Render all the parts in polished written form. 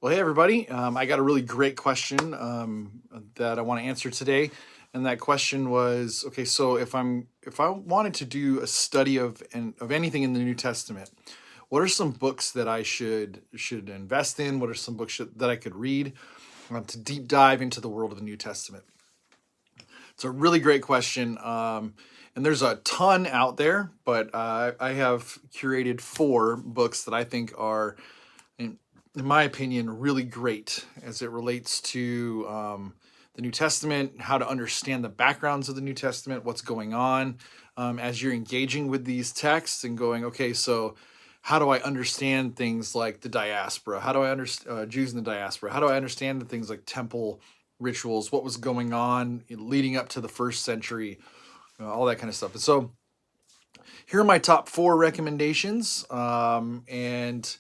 Well, hey everybody. I got a really great question that I want to answer today, and that question was, okay, so if I wanted to do a study of anything in the New Testament, what are some books that I should invest in? What are some books that I could read to deep dive into the world of the New Testament? It's a really great question, and there's a ton out there, but I have curated four books that I think are in my opinion, really great as it relates to the New Testament, how to understand the backgrounds of the New Testament, what's going on as you're engaging with these texts and going, okay, so how do I understand things like the diaspora? How do I understand Jews in the diaspora? How do I understand the things like temple rituals? What was going on leading up to the first century? All that kind of stuff. And so here are my top four recommendations. And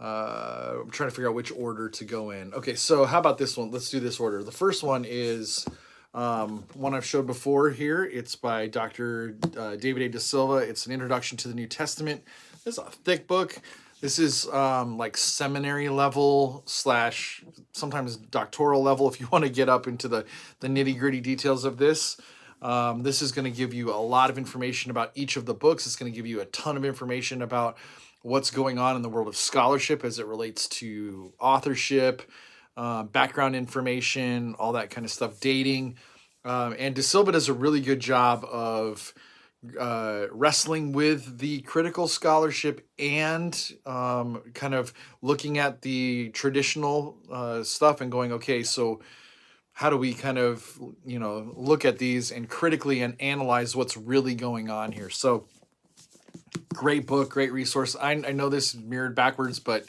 I'm trying to figure out which order to go in. Okay, so how about this one? Let's do this order. The first one is one I've showed before here. It's by Dr. David A. De Silva. It's an introduction to the New Testament. It's a thick book. This is like seminary level slash sometimes doctoral level if you want to get up into the nitty gritty details of this. This is going to give you a lot of information about each of the books. It's going to give you a ton of information about what's going on in the world of scholarship as it relates to authorship, background information, all that kind of stuff, dating. And De Silva does a really good job of wrestling with the critical scholarship and kind of looking at the traditional stuff and going, okay, so how do we kind of, look at these and critically and analyze what's really going on here? So great book, great resource. I know this is mirrored backwards, but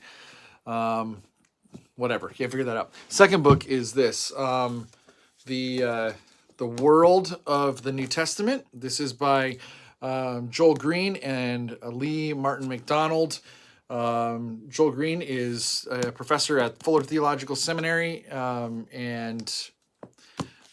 whatever. Can't figure that out. Second book is this, the World of the New Testament. This is by Joel Green and Lee Martin McDonald. Joel Green is a professor at Fuller Theological Seminary, and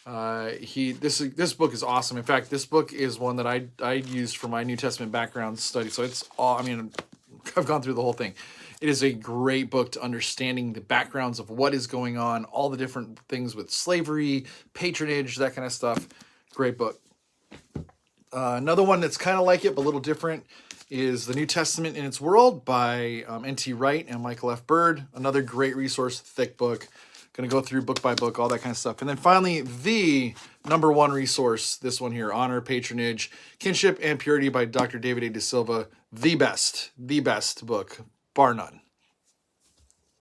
this book is awesome. In fact, this book is one that I used for my New Testament background study. So it's all, I've gone through the whole thing. It is a great book to understanding the backgrounds of what is going on, all the different things with slavery, patronage, that kind of stuff. Great book. Another one that's kind of like it, but a little different, is The New Testament in Its World by N.T. Wright and Michael F. Bird. Another great resource, thick book. Going to go through book by book, all that kind of stuff. And then finally, the number one resource, this one here, Honor, Patronage, Kinship, and Purity by Dr. David A. De Silva. The best book, bar none.